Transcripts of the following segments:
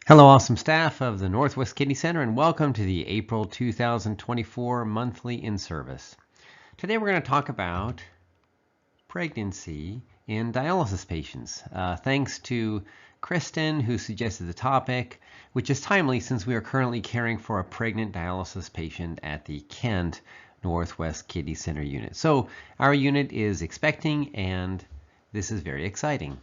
Hello, awesome staff of the Northwest Kidney Center, and welcome to the April 2024 monthly in-service. Today we're going to talk about pregnancy in dialysis patients. Thanks to Kristen, who suggested the topic, which is timely since we are currently caring for a pregnant dialysis patient at the Kent Northwest Kidney Center unit. So our unit is expecting, and this is very exciting.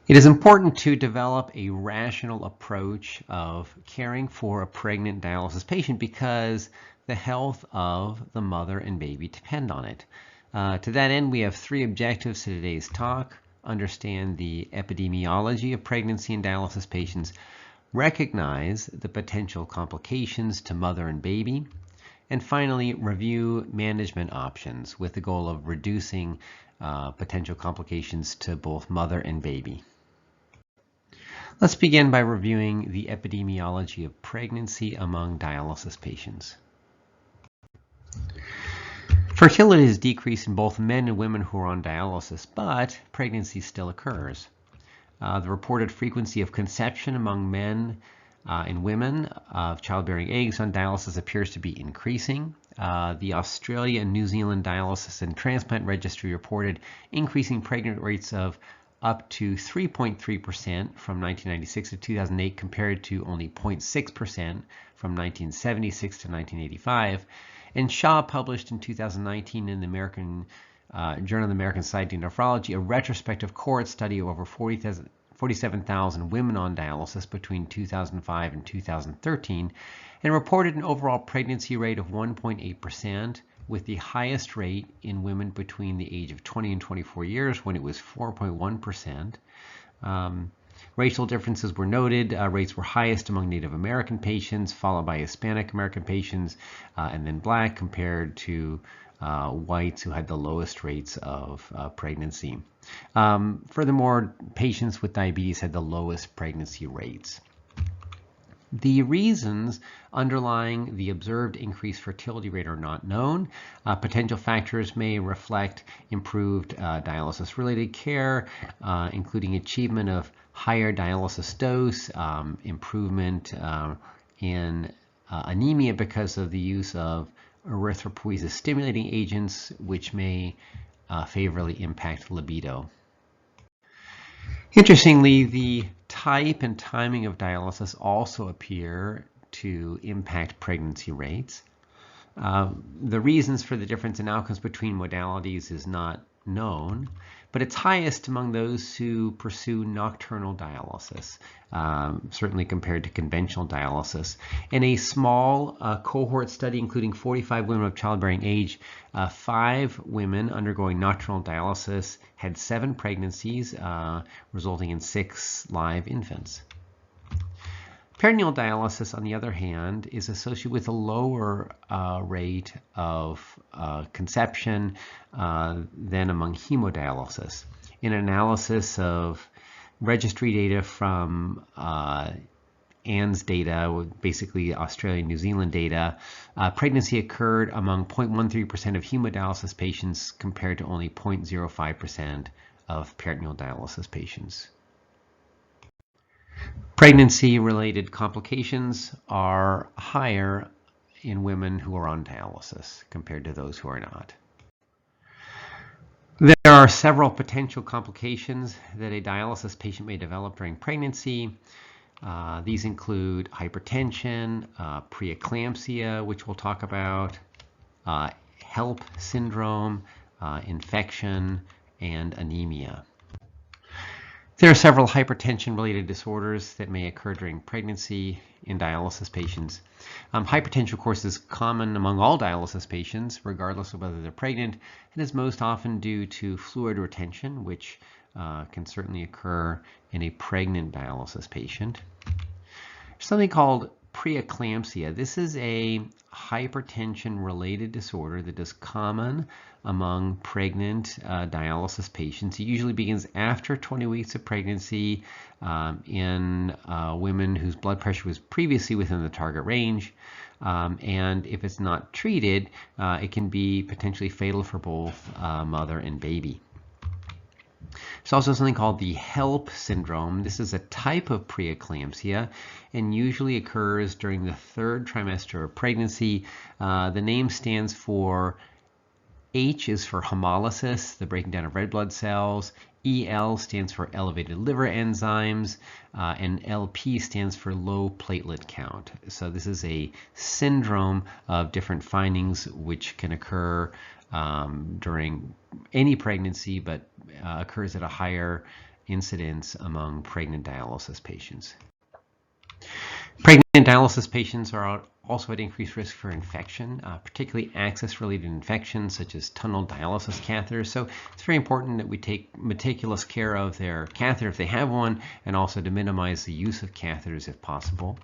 It is important to develop a rational approach of caring for a pregnant dialysis patient because the health of the mother and baby depend on it. To that end, we have three objectives to today's talk: understand the epidemiology of pregnancy in dialysis patients, recognize the potential complications to mother and baby, and finally, review management options with the goal of reducing potential complications to both mother and baby. Let's begin by reviewing the epidemiology of pregnancy among dialysis patients. Fertility has decreased in both men and women who are on dialysis, but pregnancy still occurs. The reported frequency of conception among men and women of childbearing eggs on dialysis appears to be increasing. The Australia and New Zealand Dialysis and Transplant Registry reported increasing pregnant rates of up to 3.3% from 1996 to 2008 compared to only 0.6% from 1976 to 1985. And Shaw published in 2019 in the American Journal of the American Society of Nephrology a retrospective cohort study of over 47,000 women on dialysis between 2005 and 2013 and reported an overall pregnancy rate of 1.8%, with the highest rate in women between the age of 20 and 24 years when it was 4.1%. Racial differences were noted. Rates were highest among Native American patients, followed by Hispanic American patients, and then Black, compared to whites, who had the lowest rates of pregnancy. Furthermore, patients with diabetes had the lowest pregnancy rates. The reasons underlying the observed increased fertility rate are not known. Potential factors may reflect improved dialysis-related care, including achievement of higher dialysis dose, improvement in anemia because of the use of erythropoiesis-stimulating agents, which may favorably impact libido. Interestingly, the type and timing of dialysis also appear to impact pregnancy rates. The reasons for the difference in outcomes between modalities is not known, but it's highest among those who pursue nocturnal dialysis, certainly compared to conventional dialysis. In a small cohort study, including 45 women of childbearing age, 5 women undergoing nocturnal dialysis had 7 pregnancies, resulting in 6 live infants. Peritoneal dialysis, on the other hand, is associated with a lower rate of conception than among hemodialysis. In an analysis of registry data from ANZ data, basically Australia and New Zealand data, pregnancy occurred among 0.13% of hemodialysis patients compared to only 0.05% of peritoneal dialysis patients. Pregnancy-related complications are higher in women who are on dialysis compared to those who are not. There are several potential complications that a dialysis patient may develop during pregnancy. These include hypertension, preeclampsia, which we'll talk about, HELP syndrome, infection, and anemia. There are several hypertension-related disorders that may occur during pregnancy in dialysis patients. Hypertension, of course, is common among all dialysis patients, regardless of whether they're pregnant, and is most often due to fluid retention, which can certainly occur in a pregnant dialysis patient. There's something called preeclampsia. This is a hypertension-related disorder that is common among pregnant dialysis patients. It usually begins after 20 weeks of pregnancy in women whose blood pressure was previously within the target range. And if it's not treated, it can be potentially fatal for both mother and baby. There's also something called the HELP syndrome. This is a type of preeclampsia and usually occurs during the 3rd trimester of pregnancy. The name stands for H is for hemolysis, the breaking down of red blood cells. EL stands for elevated liver enzymes, and LP stands for low platelet count. So this is a syndrome of different findings which can occur during any pregnancy, but occurs at a higher incidence among pregnant dialysis patients. Pregnant dialysis patients are also at increased risk for infection, particularly access-related infections such as tunnel dialysis catheters. So it's very important that we take meticulous care of their catheter if they have one, and also to minimize the use of catheters if possible.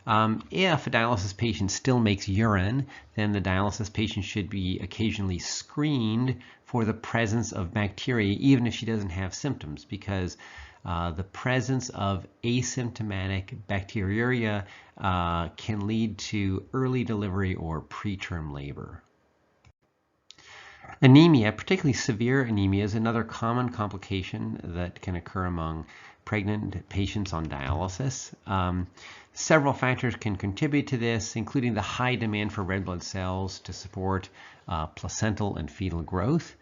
If a dialysis patient still makes urine, then the dialysis patient should be occasionally screened for the presence of bacteria, even if she doesn't have symptoms, because the presence of asymptomatic bacteriuria can lead to early delivery or preterm labor. Anemia, particularly severe anemia, is another common complication that can occur among pregnant patients on dialysis. Several factors can contribute to this, including the high demand for red blood cells to support placental and fetal growth.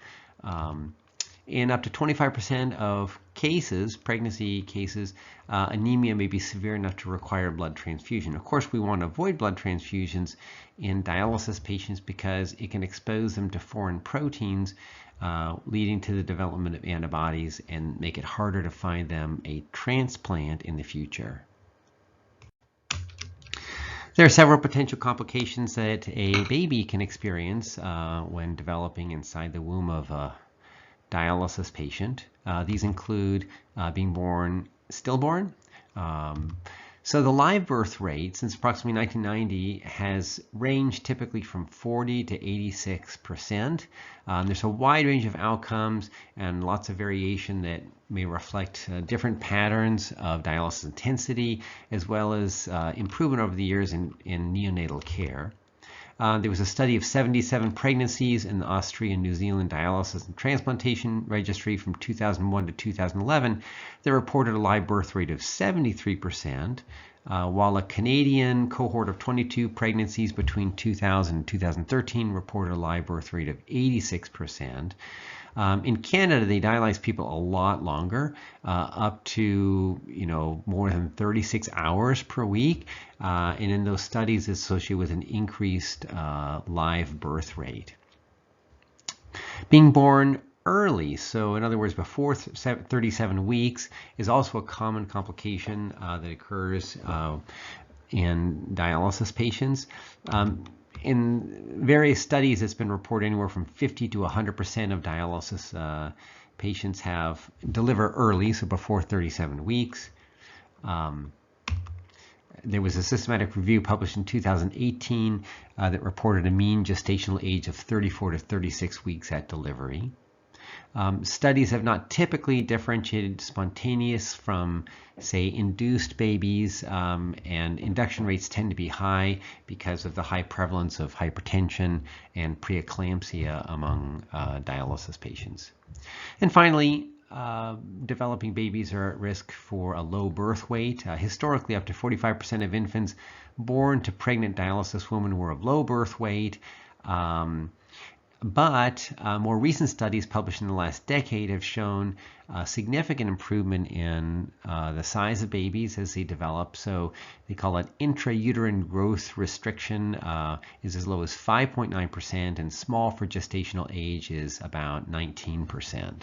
In up to 25% of cases, pregnancy cases, anemia may be severe enough to require blood transfusion. Of course, we want to avoid blood transfusions in dialysis patients because it can expose them to foreign proteins, leading to the development of antibodies and make it harder to find them a transplant in the future. There are several potential complications that a baby can experience when developing inside the womb of a dialysis patient. These include being born stillborn. So the live birth rate since approximately 1990 has ranged typically from 40 to 86%. There's a wide range of outcomes and lots of variation that may reflect different patterns of dialysis intensity, as well as improvement over the years in neonatal care. There was a study of 77 pregnancies in the Austrian New Zealand Dialysis and Transplantation Registry from 2001 to 2011 that reported a live birth rate of 73%, while a Canadian cohort of 22 pregnancies between 2000 and 2013 reported a live birth rate of 86%. In Canada, they dialyze people a lot longer, up to more than 36 hours per week, and in those studies, it's associated with an increased live birth rate. Being born early, so in other words, before 37 weeks, is also a common complication that occurs in dialysis patients. In various studies, it's been reported anywhere from 50 to 100% of dialysis patients deliver early, so before 37 weeks. There was a systematic review published in 2018 that reported a mean gestational age of 34 to 36 weeks at delivery. Studies have not typically differentiated spontaneous from, say, induced babies, and induction rates tend to be high because of the high prevalence of hypertension and preeclampsia among dialysis patients. And finally, developing babies are at risk for a low birth weight. Historically, up to 45% of infants born to pregnant dialysis women were of low birth weight. But more recent studies published in the last decade have shown significant improvement in the size of babies as they develop. So they call it intrauterine growth restriction is as low as 5.9%, and small for gestational age is about 19%.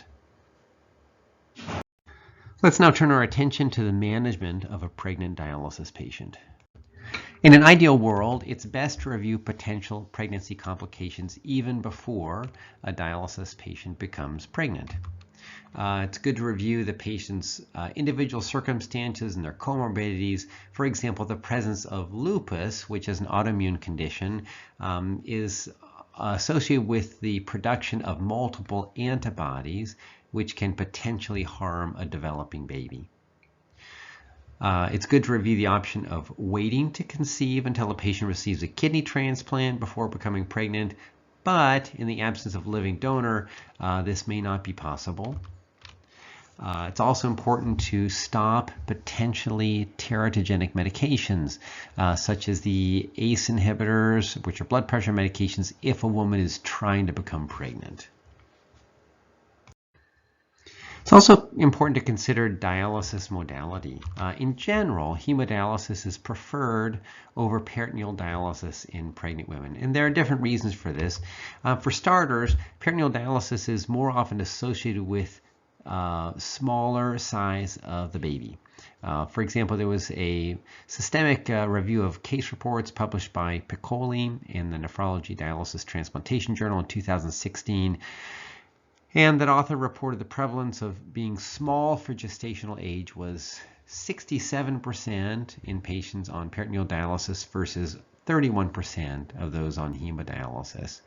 Let's now turn our attention to the management of a pregnant dialysis patient. In an ideal world, it's best to review potential pregnancy complications even before a dialysis patient becomes pregnant. It's good to review the patient's individual circumstances and their comorbidities. For example, the presence of lupus, which is an autoimmune condition, is associated with the production of multiple antibodies, which can potentially harm a developing baby. It's good to review the option of waiting to conceive until a patient receives a kidney transplant before becoming pregnant, but in the absence of a living donor, this may not be possible. It's also important to stop potentially teratogenic medications, such as the ACE inhibitors, which are blood pressure medications, if a woman is trying to become pregnant. It's also important to consider dialysis modality. In general, hemodialysis is preferred over peritoneal dialysis in pregnant women, and there are different reasons for this. For starters, peritoneal dialysis is more often associated with smaller size of the baby. For example, there was a systemic review of case reports published by Piccoli in the Nephrology Dialysis Transplantation Journal in 2016. And that author reported the prevalence of being small for gestational age was 67% in patients on peritoneal dialysis versus 31% of those on hemodialysis.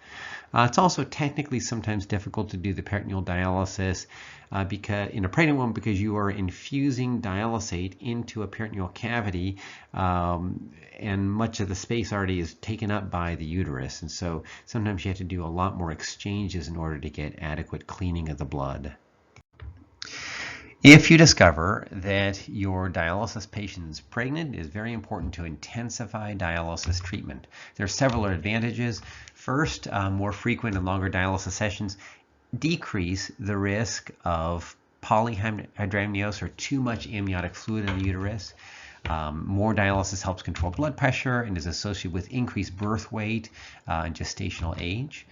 It's also technically sometimes difficult to do the peritoneal dialysis because in a pregnant woman, because you are infusing dialysate into a peritoneal cavity, and much of the space already is taken up by the uterus, and so sometimes you have to do a lot more exchanges in order to get adequate cleaning of the blood. If you discover that your dialysis patient is pregnant, it is very important to intensify dialysis treatment. There are several advantages. First, more frequent and longer dialysis sessions decrease the risk of polyhydramnios, or too much amniotic fluid in the uterus. More dialysis helps control blood pressure and is associated with increased birth weight and gestational age,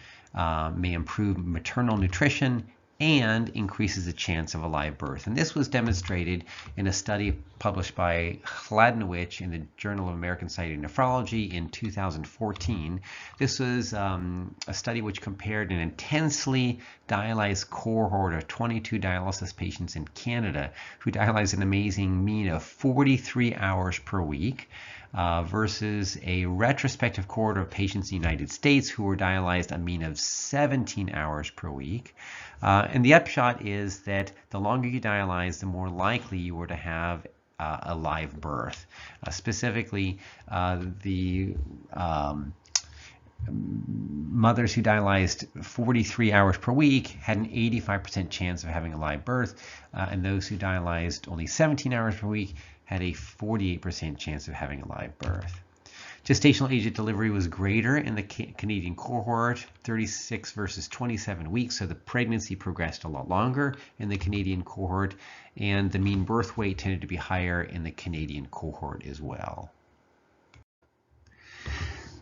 may improve maternal nutrition, and increases the chance of a live birth. And this was demonstrated in a study published by Hladnowich in the Journal of American Society of Nephrology in 2014. This was a study which compared an intensely dialyzed cohort of 22 dialysis patients in Canada who dialyzed an amazing mean of 43 hours per week, versus a retrospective cohort of patients in the United States who were dialyzed a mean of 17 hours per week. And the upshot is that the longer you dialyze, the more likely you were to have a live birth. Specifically, the mothers who dialyzed 43 hours per week had an 85% chance of having a live birth, and those who dialyzed only 17 hours per week had a 48% chance of having a live birth. Gestational age at delivery was greater in the Canadian cohort, 36 versus 27 weeks, so the pregnancy progressed a lot longer in the Canadian cohort, and the mean birth weight tended to be higher in the Canadian cohort as well.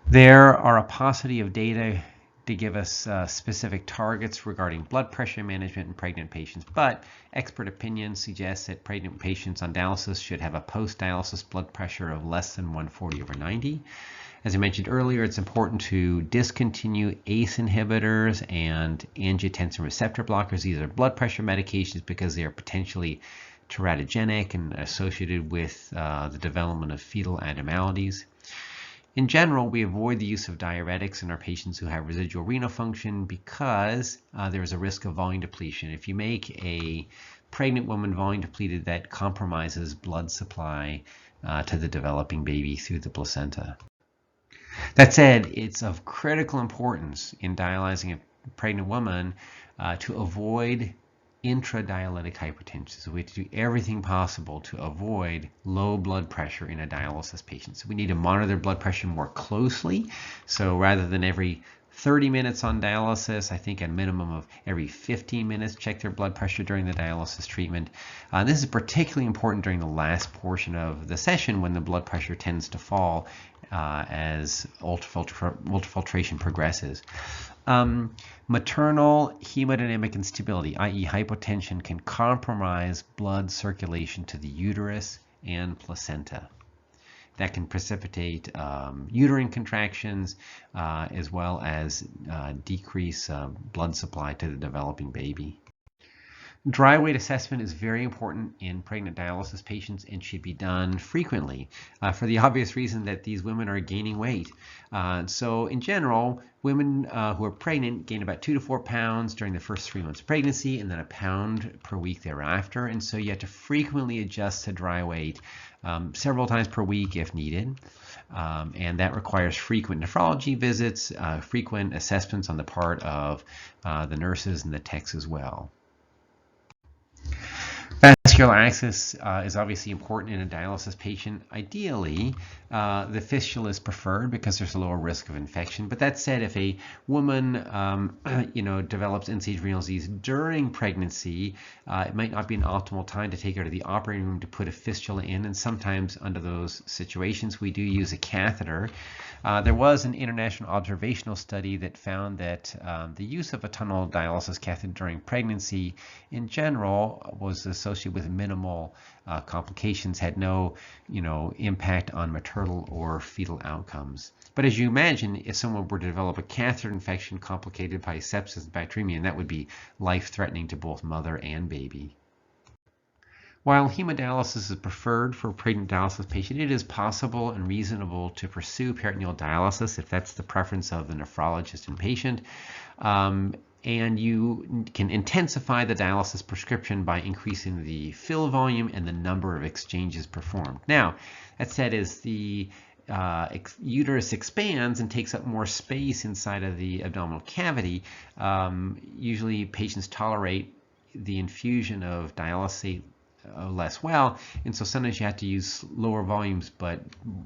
There are a paucity of data to give us specific targets regarding blood pressure management in pregnant patients, but expert opinion suggests that pregnant patients on dialysis should have a post-dialysis blood pressure of less than 140/90. As I mentioned earlier, it's important to discontinue ACE inhibitors and angiotensin receptor blockers. These are blood pressure medications because they are potentially teratogenic and associated with the development of fetal abnormalities. In general, we avoid the use of diuretics in our patients who have residual renal function because there is a risk of volume depletion. If you make a pregnant woman volume depleted, that compromises blood supply to the developing baby through the placenta. That said, it's of critical importance in dialyzing a pregnant woman to avoid intradialytic hypertension. So we have to do everything possible to avoid low blood pressure in a dialysis patient. So we need to monitor their blood pressure more closely. So rather than every 30 minutes on dialysis, I think a minimum of every 15 minutes, check their blood pressure during the dialysis treatment. This is particularly important during the last portion of the session when the blood pressure tends to fall as ultrafiltration progresses. Maternal hemodynamic instability, i.e. hypotension, can compromise blood circulation to the uterus and placenta. That can precipitate uterine contractions as well as decrease blood supply to the developing baby. Dry weight assessment is very important in pregnant dialysis patients and should be done frequently for the obvious reason that these women are gaining weight. So in general, women who are pregnant gain about 2 to 4 pounds during the first 3 months of pregnancy and then a pound per week thereafter. And so you have to frequently adjust to dry weight several times per week if needed. And that requires frequent nephrology visits, frequent assessments on the part of the nurses and the techs as well. Vascular access is obviously important in a dialysis patient. Ideally, the fistula is preferred because there's a lower risk of infection. But that said, if a woman, develops end-stage renal disease during pregnancy, it might not be an optimal time to take her to the operating room to put a fistula in. And sometimes under those situations, we do use a catheter. There was an international observational study that found that the use of a tunnel dialysis catheter during pregnancy in general was associated with minimal complications, had no impact on maternal or fetal outcomes. But as you imagine, if someone were to develop a catheter infection complicated by sepsis and bacteremia, that would be life-threatening to both mother and baby. While hemodialysis is preferred for a pregnant dialysis patient, it is possible and reasonable to pursue peritoneal dialysis if that's the preference of the nephrologist and patient. And you can intensify the dialysis prescription by increasing the fill volume and the number of exchanges performed. Now, that said, as the uterus expands and takes up more space inside of the abdominal cavity, usually patients tolerate the infusion of dialysate less well, and so sometimes you have to use lower volumes but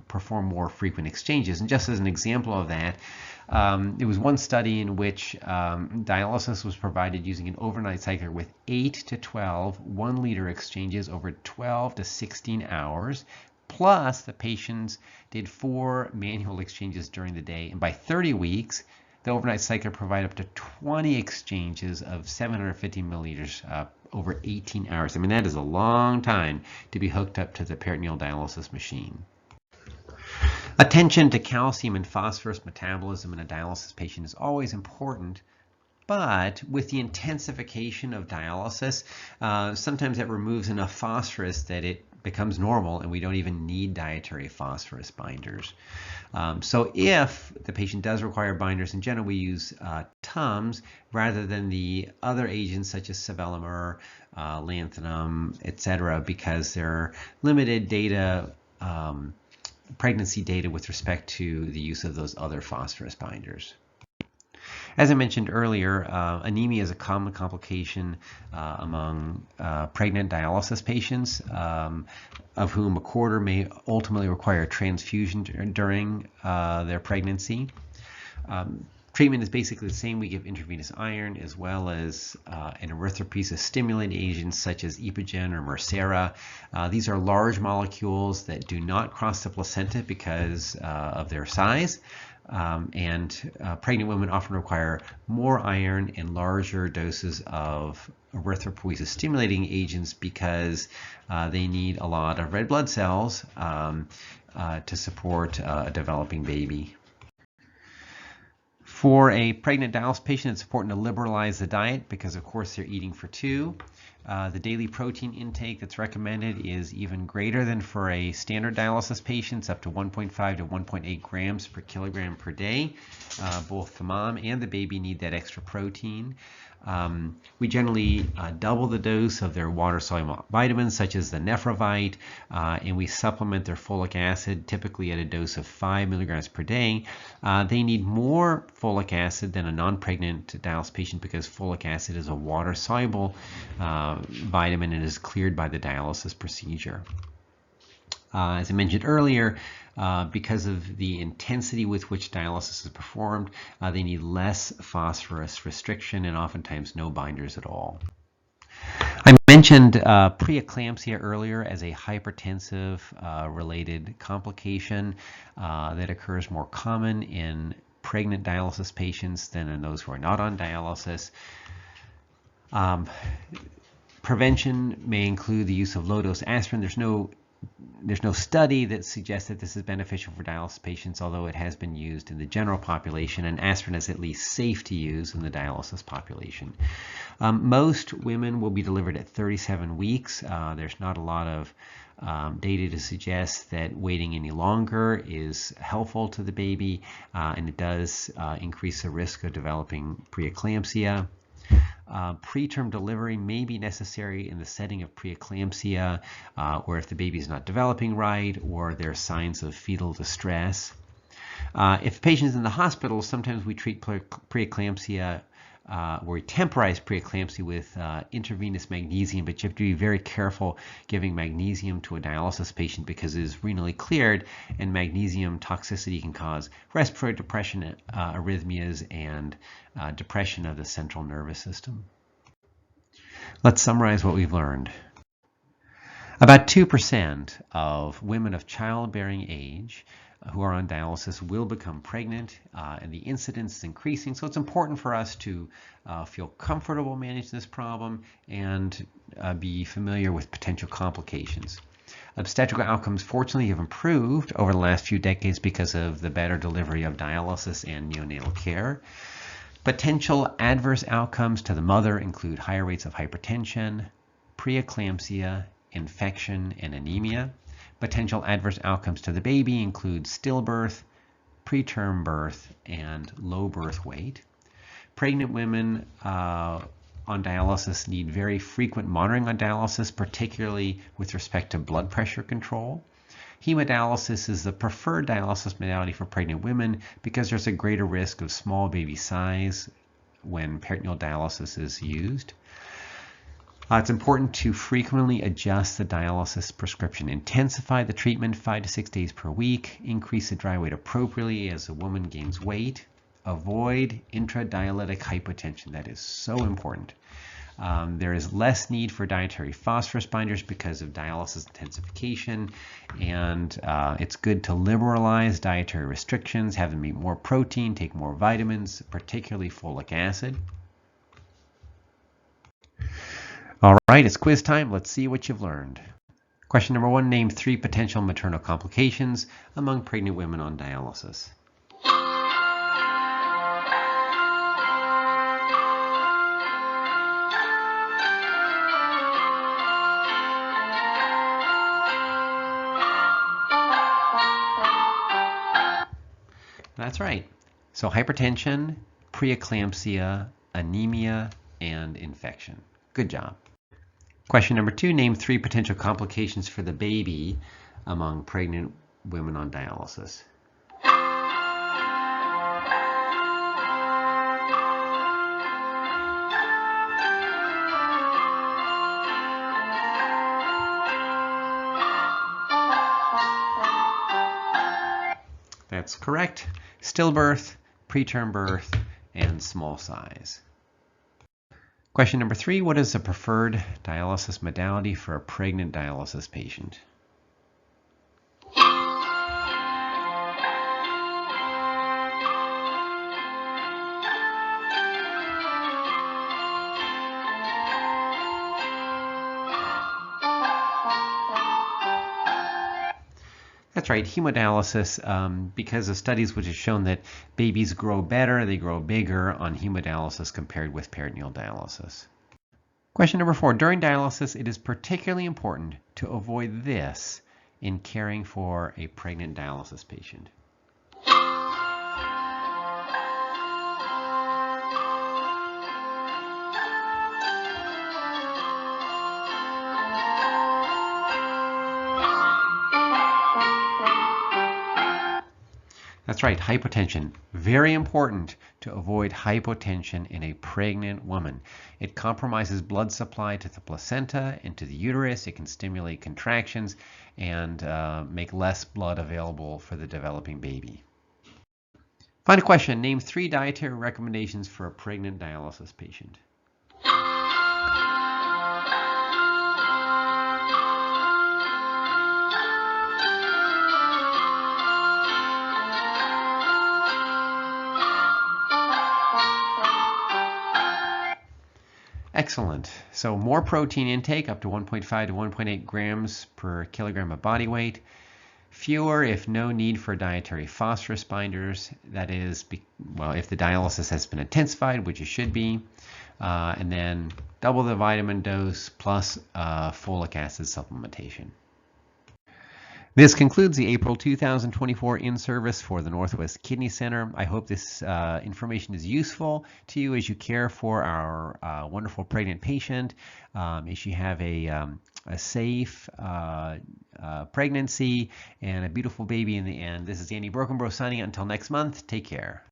perform more frequent exchanges. And just as an example of that, there was one study in which dialysis was provided using an overnight cycler with 8 to 12 1-liter exchanges over 12 to 16 hours, plus the patients did 4 manual exchanges during the day, and by 30 weeks the overnight cycler provided up to 20 exchanges of 750 milliliters over 18 hours. I mean, that is a long time to be hooked up to the peritoneal dialysis machine. Attention to calcium and phosphorus metabolism in a dialysis patient is always important, but with the intensification of dialysis, sometimes it removes enough phosphorus that it becomes normal and we don't even need dietary phosphorus binders. So if the patient does require binders, in general we use TUMS rather than the other agents such as sevelamer, lanthanum, etc., because there are limited data, pregnancy data with respect to the use of those other phosphorus binders. As I mentioned earlier, anemia is a common complication among pregnant dialysis patients, of whom a quarter may ultimately require a transfusion during their pregnancy. Treatment is basically the same. We give intravenous iron as well as an erythropoiesis-stimulating agents such as Epogen or Mircera. These are large molecules that do not cross the placenta because of their size. Pregnant women often require more iron and larger doses of erythropoiesis-stimulating agents because they need a lot of red blood cells to support a developing baby. For a pregnant dialysis patient, it's important to liberalize the diet because, of course, they're eating for 2. The daily protein intake that's recommended is even greater than for a standard dialysis patient, up to 1.5 to 1.8 grams per kilogram per day. Both the mom and the baby need that extra protein. We generally double the dose of their water-soluble vitamins, such as the Nephrovite, and we supplement their folic acid, typically at a dose of 5 milligrams per day. They need more folic acid than a non-pregnant dialysis patient because folic acid is a water-soluble vitamin and is cleared by the dialysis procedure. As I mentioned earlier, because of the intensity with which dialysis is performed, they need less phosphorus restriction and oftentimes no binders at all. I mentioned preeclampsia earlier as a hypertensive related complication that occurs more common in pregnant dialysis patients than in those who are not on dialysis. Prevention may include the use of low-dose aspirin. There's no study that suggests that this is beneficial for dialysis patients, although it has been used in the general population, and aspirin is at least safe to use in the dialysis population. Most women will be delivered at 37 weeks. There's not a lot of data to suggest that waiting any longer is helpful to the baby, and it does increase the risk of developing preeclampsia. Preterm delivery may be necessary in the setting of preeclampsia, or if the baby is not developing right, or there are signs of fetal distress. If the patient is in the hospital, sometimes we treat preeclampsia where we temporize preeclampsia with intravenous magnesium, but you have to be very careful giving magnesium to a dialysis patient because it is renally cleared, and magnesium toxicity can cause respiratory depression, arrhythmias, and depression of the central nervous system. Let's summarize what we've learned. About 2% of women of childbearing age who are on dialysis will become pregnant, and the incidence is increasing. So it's important for us to feel comfortable managing this problem and be familiar with potential complications. Obstetrical outcomes fortunately have improved over the last few decades because of the better delivery of dialysis and neonatal care. Potential adverse outcomes to the mother include higher rates of hypertension, preeclampsia, infection, and anemia. Potential adverse outcomes to the baby include stillbirth, preterm birth, and low birth weight. Pregnant women on dialysis need very frequent monitoring on dialysis, particularly with respect to blood pressure control. Hemodialysis is the preferred dialysis modality for pregnant women because there's a greater risk of small baby size when peritoneal dialysis is used. It's important to frequently adjust the dialysis prescription. Intensify the treatment 5 to 6 days per week. Increase the dry weight appropriately as a woman gains weight. Avoid intradialytic hypotension. That is so important. There is less need for dietary phosphorus binders because of dialysis intensification, and it's good to liberalize dietary restrictions, have them eat more protein, take more vitamins, particularly folic acid. All right, it's quiz time. Let's see what you've learned. Question number 1, name 3 potential maternal complications among pregnant women on dialysis. That's right. So hypertension, preeclampsia, anemia, and infection. Good job. Question number 2, name 3 potential complications for the baby among pregnant women on dialysis. That's correct. Stillbirth, preterm birth, and small size. Question number 3, what is the preferred dialysis modality for a pregnant dialysis patient? That's right, hemodialysis, because of studies which have shown that babies grow better, they grow bigger on hemodialysis compared with peritoneal dialysis. Question number 4, during dialysis, it is particularly important to avoid this in caring for a pregnant dialysis patient. That's right, hypotension. Very important to avoid hypotension in a pregnant woman. It compromises blood supply to the placenta and to the uterus. It can stimulate contractions and make less blood available for the developing baby. Final question, name 3 dietary recommendations for a pregnant dialysis patient. Excellent. So more protein intake, up to 1.5 to 1.8 grams per kilogram of body weight. Fewer, if no need for dietary phosphorus binders. That is, well, if the dialysis has been intensified, which it should be. And then double the vitamin dose plus folic acid supplementation. This concludes the April 2024 in-service for the Northwest Kidney Center. I hope this information is useful to you as you care for our wonderful pregnant patient, as you have a safe pregnancy and a beautiful baby in the end. This is Andy Brokenbrough signing out until next month. Take care.